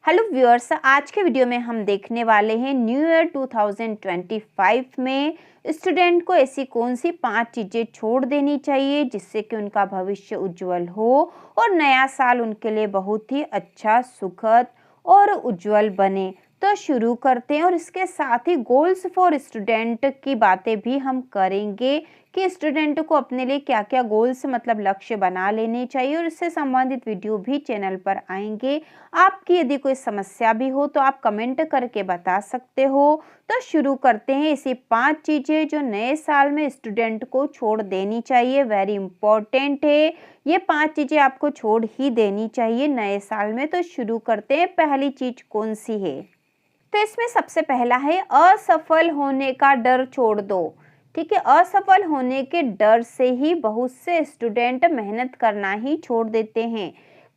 Hello viewers, आज के video में हम देखने वाले हैं न्यू ईयर 2025 में स्टूडेंट को ऐसी कौन सी 5 चीज़ें छोड़ देनी चाहिए जिससे कि उनका भविष्य उज्जवल हो और नया साल उनके लिए बहुत ही अच्छा, सुखद और उज्जवल बने। तो शुरू करते हैं और इसके साथ ही गोल्स फॉर स्टूडेंट की बातें भी हम करेंगे कि स्टूडेंट को अपने लिए क्या क्या गोल्स मतलब लक्ष्य बना लेने चाहिए, और इससे संबंधित वीडियो भी चैनल पर आएंगे। आपकी यदि कोई समस्या भी हो तो आप कमेंट करके बता सकते हो। तो शुरू करते हैं ऐसी 5 चीजें जो नए साल में स्टूडेंट को छोड़ देनी चाहिए। वेरी इंपॉर्टेंट है, ये 5 चीजें आपको छोड़ ही देनी चाहिए नए साल में। तो शुरू करते हैं, पहली चीज कौन सी है? तो इसमें सबसे पहला है असफल होने का डर छोड़ दो। ठीक है, असफल होने के डर से ही बहुत से स्टूडेंट मेहनत करना ही छोड़ देते हैं।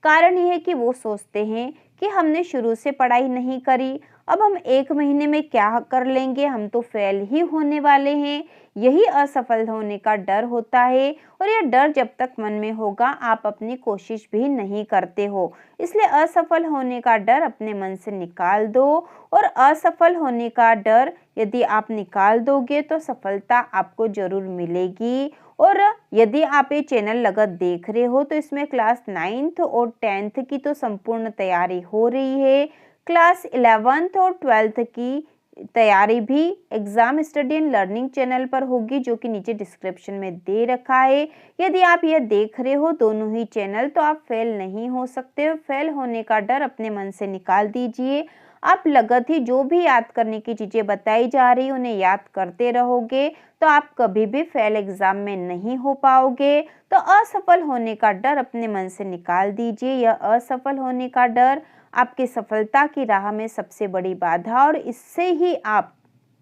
कारण यह है कि वो सोचते हैं कि हमने शुरू से पढ़ाई नहीं करी, अब हम 1 महीने में क्या कर लेंगे, हम तो फेल ही होने वाले हैं। यही असफल होने का डर होता है, और यह डर जब तक मन में होगा आप अपनी कोशिश भी नहीं करते हो। इसलिए असफल होने का डर अपने मन से निकाल दो, और असफल होने का डर यदि आप निकाल दोगे तो सफलता आपको जरूर मिलेगी। और यदि आप ये चैनल लगत देख रहे हो तो इसमें क्लास 9th और 10th की तो संपूर्ण तैयारी हो रही है। क्लास 11th और 12th की तैयारी भी exam study and learning channel पर होगी, जो कि नीचे डिस्क्रिप्शन में दे रखा है। यदि आप यह देख रहे हो दोनों ही चैनल, तो आप फेल नहीं हो सकते हो। फेल होने का डर अपने मन से निकाल दीजिए। आप लगत ही जो भी याद करने की चीजें बताई जा रही उन्हें याद करते रहोगे तो आप कभी भी फेल एग्जाम में नहीं हो पाओगे। तो असफल होने का डर अपने मन से निकाल दीजिए। यह असफल होने का डर आपकी सफलता की राह में सबसे बड़ी बाधा, और इससे ही आप,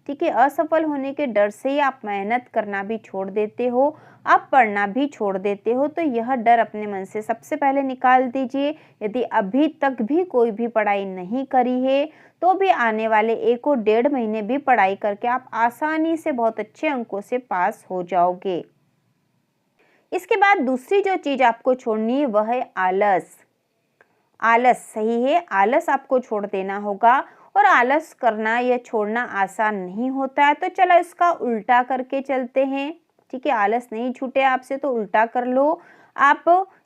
ठीक है, असफल होने के डर से ही आप मेहनत करना भी छोड़ देते हो, आप पढ़ना भी छोड़ देते हो। तो यह डर अपने मन से सबसे पहले निकाल दीजिए। यदि अभी तक भी कोई भी पढ़ाई नहीं करी है तो भी आने वाले 1 और 1.5 महीने भी पढ़ाई करके आप आसानी से बहुत अच्छे अंकों से पास हो जाओगे। इसके बाद दूसरी जो चीज आपको छोड़नी है वह है आलस। आलस, सही है, आलस आपको छोड़ देना होगा। और आलस करना या छोड़ना आसान नहीं होता है, तो चलो इसका उल्टा करके चलते हैं। ठीक है, आलस नहीं छूटे आपसे तो उल्टा कर लो। आप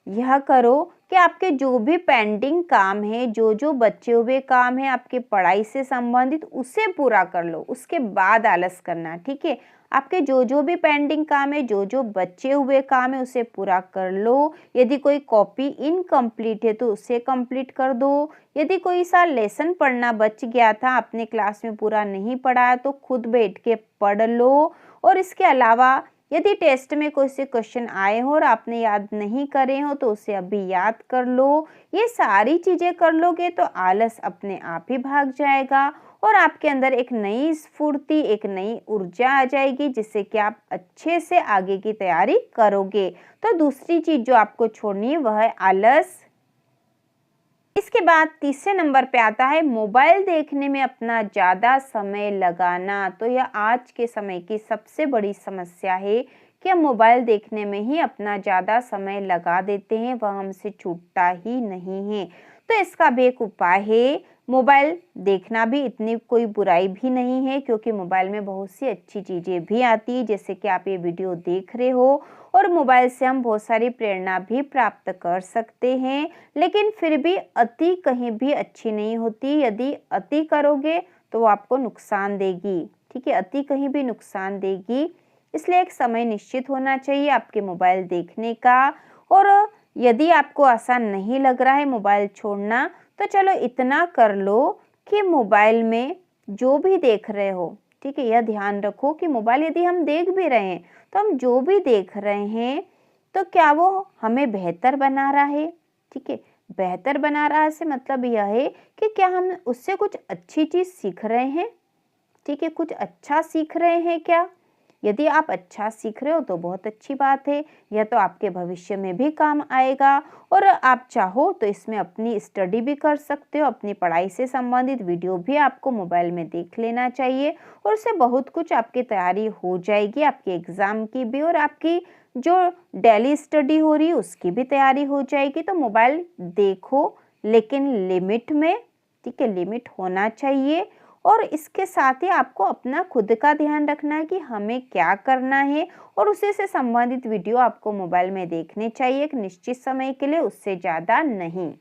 यह करो कि आपके जो भी पेंडिंग काम है, जो जो बचे हुए काम है आपके पढ़ाई से संबंधित, उसे पूरा कर लो, उसके बाद आलस करना। ठीक है, आपके जो जो भी पेंडिंग काम है, जो जो बचे हुए काम है, उसे पूरा कर लो। यदि कोई कॉपी इनकम्प्लीट है तो उसे कंप्लीट कर दो। यदि कोई सा लेसन पढ़ना बच गया था, अपने क्लास में पूरा नहीं पढ़ा, तो खुद बैठ के पढ़ लो। और इसके अलावा यदि टेस्ट में कोई से क्वेश्चन आए हो और आपने याद नहीं करे हो तो उसे अभी याद कर लो। ये सारी चीजें कर लोगे तो आलस अपने आप ही भाग जाएगा, और आपके अंदर एक नई स्फूर्ति, एक नई ऊर्जा आ जाएगी, जिससे कि आप अच्छे से आगे की तैयारी करोगे। तो दूसरी चीज जो आपको छोड़नी है वह है आलस। इसके बाद तीसरे नंबर पे आता है मोबाइल देखने में अपना ज्यादा समय लगाना। तो यह आज के समय की सबसे बड़ी समस्या है कि हम मोबाइल देखने में ही अपना ज्यादा समय लगा देते हैं, वह हमसे छूटता ही नहीं है। तो इसका भी एक उपाय है। मोबाइल देखना भी इतनी कोई बुराई भी नहीं है, क्योंकि मोबाइल में बहुत सी अच्छी चीजें भी आती है, जैसे कि आप ये वीडियो देख रहे हो, और मोबाइल से हम बहुत सारी प्रेरणा भी प्राप्त कर सकते हैं। लेकिन फिर भी अति कहीं भी अच्छी नहीं होती। यदि अति करोगे तो वो आपको नुकसान देगी। ठीक है, अति कहीं भी नुकसान देगी। इसलिए एक समय निश्चित होना चाहिए आपके मोबाइल देखने का। और यदि आपको आसान नहीं लग रहा है मोबाइल छोड़ना, तो चलो इतना कर लो कि मोबाइल में जो भी देख रहे हो, ठीक है, यह ध्यान रखो कि मोबाइल यदि हम देख भी रहे हैं तो हम जो भी देख रहे हैं तो क्या वो हमें बेहतर बना रहा है। ठीक है, बेहतर बना रहा है से मतलब यह है कि क्या हम उससे कुछ अच्छी चीज सीख रहे हैं। ठीक है, कुछ अच्छा सीख रहे हैं क्या? यदि आप अच्छा सीख रहे हो तो बहुत अच्छी बात है, यह तो आपके भविष्य में भी काम आएगा। और आप चाहो तो इसमें अपनी स्टडी भी कर सकते हो, अपनी पढ़ाई से संबंधित वीडियो भी आपको मोबाइल में देख लेना चाहिए, और उससे बहुत कुछ आपकी तैयारी हो जाएगी, आपके एग्जाम की भी, और आपकी जो डेली स्टडी हो रही है उसकी भी तैयारी हो जाएगी। तो मोबाइल देखो, लेकिन लिमिट में, ठीक है, लिमिट होना चाहिए। और इसके साथ ही आपको अपना खुद का ध्यान रखना है कि हमें क्या करना है, और उसी से संबंधित वीडियो आपको मोबाइल में देखने चाहिए एक निश्चित समय के लिए, उससे ज़्यादा नहीं।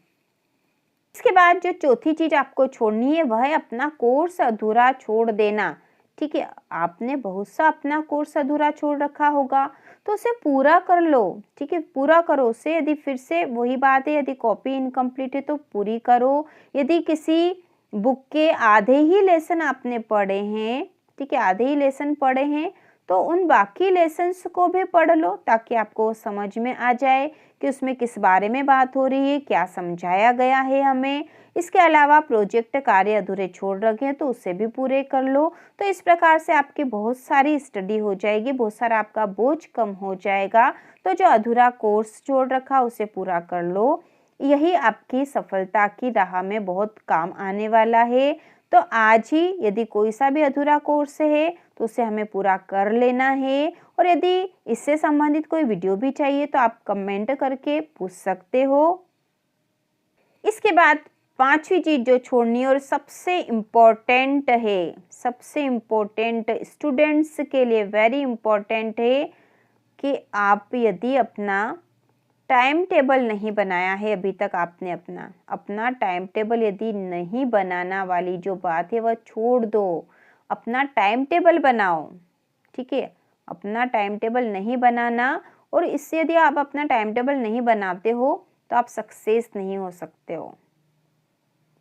इसके बाद जो चौथी चीज़ आपको छोड़नी है वह है अपना कोर्स अधूरा छोड़ देना। ठीक है, आपने बहुत सा अपना कोर्स अधूरा छोड़ रखा होगा, तो उसे पूरा कर लो। ठीक है, पूरा करो उसे। यदि फिर से वही बात है, यदि कॉपी इनकम्प्लीट है तो पूरी करो। यदि किसी बुक के आधे ही लेसन आपने पढ़े हैं, ठीक है, आधे ही लेसन पढ़े हैं, तो उन बाकी लेसन्स को भी पढ़ लो, ताकि आपको समझ में आ जाए कि उसमें किस बारे में बात हो रही है, क्या समझाया गया है हमें। इसके अलावा प्रोजेक्ट कार्य अधूरे छोड़ रखे हैं तो उसे भी पूरे कर लो। तो इस प्रकार से आपकी बहुत सारी स्टडी हो जाएगी, बहुत सारा आपका बोझ कम हो जाएगा। तो जो अधूरा कोर्स छोड़ रखा उसे पूरा कर लो, यही आपकी सफलता की राह में बहुत काम आने वाला है। तो आज ही यदि कोई सा भी अधूरा कोर्स है तो उसे हमें पूरा कर लेना है। और यदि इससे संबंधित कोई वीडियो भी चाहिए तो आप कमेंट करके पूछ सकते हो। इसके बाद पांचवी चीज जो छोड़नी है और सबसे इम्पोर्टेंट है, सबसे इम्पोर्टेंट स्टूडेंट्स के लिए वेरी इम्पोर्टेंट है कि आप यदि अपना टाइम टेबल नहीं बनाया है, अभी तक आपने अपना टाइम टेबल यदि नहीं बनाना वाली जो बात है वह छोड़ दो। अपना टाइम टेबल बनाओ। ठीक है, अपना टाइम टेबल नहीं बनाना, और इससे यदि आप अपना टाइम टेबल नहीं बनाते हो तो आप सक्सेस नहीं हो सकते हो,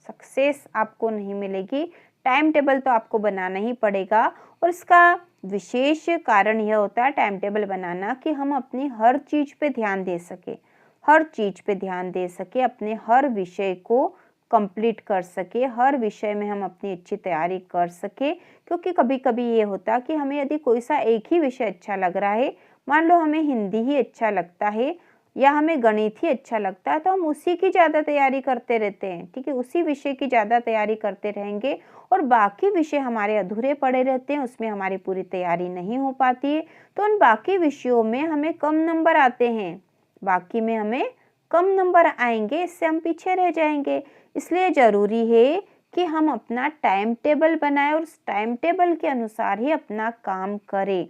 सक्सेस आपको नहीं मिलेगी। टाइम टेबल तो आपको बनाना ही पड़ेगा। और इसका विशेष कारण यह होता है टाइम टेबल बनाना कि हम अपनी हर चीज पे ध्यान दे सके, हर चीज पे ध्यान दे सके, अपने हर विषय को कंप्लीट कर सके, हर विषय में हम अपनी अच्छी तैयारी कर सके। क्योंकि कभी कभी ये होता कि हमें यदि कोई सा एक ही विषय अच्छा लग रहा है, मान लो हमें हिंदी ही अच्छा लगता है या हमें गणित ही अच्छा लगता है, तो हम उसी की ज़्यादा तैयारी करते रहते हैं। ठीक है, उसी विषय की ज़्यादा तैयारी करते रहेंगे और बाकी विषय हमारे अधूरे पड़े रहते हैं, उसमें हमारी पूरी तैयारी नहीं हो पाती है। तो उन बाकी विषयों में हमें कम नंबर आते हैं, बाकी में हमें कम नंबर आएंगे, इससे हम पीछे रह जाएंगे। इसलिए ज़रूरी है कि हम अपना टाइम टेबल बनाएं और उस टाइम टेबल के अनुसार ही अपना काम करें।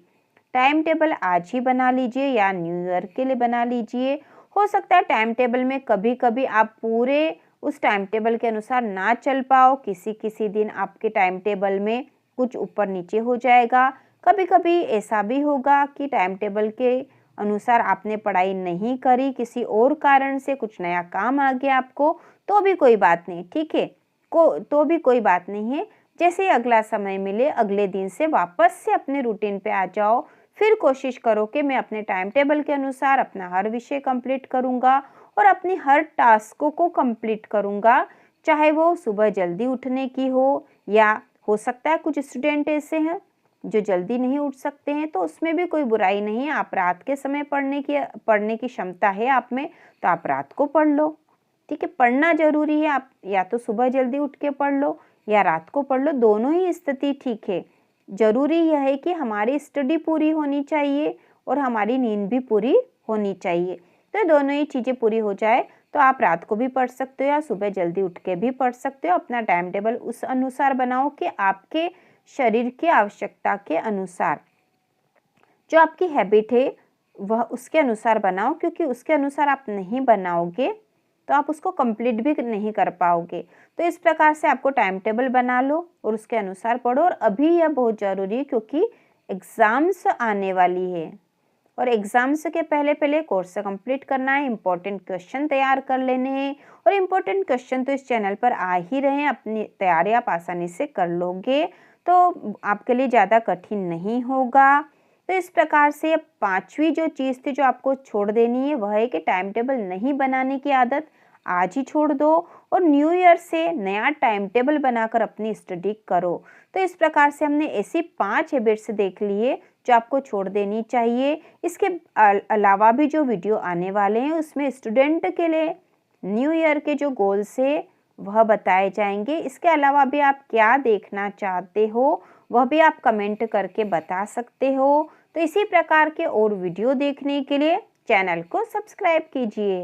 टाइम टेबल आज ही बना लीजिए या न्यू ईयर के लिए बना लीजिए। हो सकता है टाइम टेबल में कभी कभी आप पूरे उस टाइम टेबल के अनुसार ना चल पाओ, किसी किसी दिन आपके टाइम टेबल में कुछ ऊपर नीचे हो जाएगा। कभी कभी ऐसा भी होगा कि टाइम टेबल के अनुसार आपने पढ़ाई नहीं करी, किसी और कारण से कुछ नया काम आ गया आपको, तो भी कोई बात नहीं। ठीक है, तो भी कोई बात नहीं है। जैसे अगला समय मिले अगले दिन से वापस से अपने रूटीन पे आ जाओ। फिर कोशिश करो कि मैं अपने टाइम टेबल के अनुसार अपना हर विषय कंप्लीट करूंगा और अपनी हर टास्कों को कंप्लीट करूंगा, चाहे वो सुबह जल्दी उठने की हो, या हो सकता है कुछ स्टूडेंट ऐसे हैं जो जल्दी नहीं उठ सकते हैं, तो उसमें भी कोई बुराई नहीं है। आप रात के समय पढ़ने की क्षमता है आप में, तो आप रात को पढ़ लो। ठीक है, पढ़ना जरूरी है। आप या तो सुबह जल्दी उठ के पढ़ लो या रात को पढ़ लो, दोनों ही स्थिति ठीक है। जरूरी यह है कि हमारी स्टडी पूरी होनी चाहिए और हमारी नींद भी पूरी होनी चाहिए। तो दोनों ही चीज़ें पूरी हो जाए तो आप रात को भी पढ़ सकते हो या सुबह जल्दी उठ के भी पढ़ सकते हो। अपना टाइम टेबल उस अनुसार बनाओ कि आपके शरीर की आवश्यकता के अनुसार, जो आपकी हैबिट है वह उसके अनुसार बनाओ, क्योंकि उसके अनुसार आप नहीं बनाओगे तो आप उसको कंप्लीट भी नहीं कर पाओगे। तो इस प्रकार से आपको टाइम टेबल बना लो और उसके अनुसार पढ़ो। और अभी यह बहुत ज़रूरी है क्योंकि एग्ज़ाम्स आने वाली है और एग्ज़ाम्स के पहले पहले कोर्स कंप्लीट करना है, इंपॉर्टेंट क्वेश्चन तैयार कर लेने हैं। और इम्पोर्टेंट क्वेश्चन तो इस चैनल पर आ ही रहे हैं, अपनी तैयारी आप आसानी से कर लोगे तो आपके लिए ज़्यादा कठिन नहीं होगा। तो इस प्रकार से पांचवी जो चीज़ थी जो आपको छोड़ देनी है वह है कि टाइम टेबल नहीं बनाने की आदत आज ही छोड़ दो और न्यू ईयर से नया टाइम टेबल बनाकर अपनी स्टडी करो। तो इस प्रकार से हमने ऐसी 5 हैबिट्स देख लिए जो आपको छोड़ देनी चाहिए। इसके अलावा भी जो वीडियो आने वाले हैं उसमें स्टूडेंट के लिए न्यू ईयर के जो गोल्स है वह बताए जाएंगे। इसके अलावा भी आप क्या देखना चाहते हो वह भी आप कमेंट करके बता सकते हो। तो इसी प्रकार के और वीडियो देखने के लिए चैनल को सब्सक्राइब कीजिए।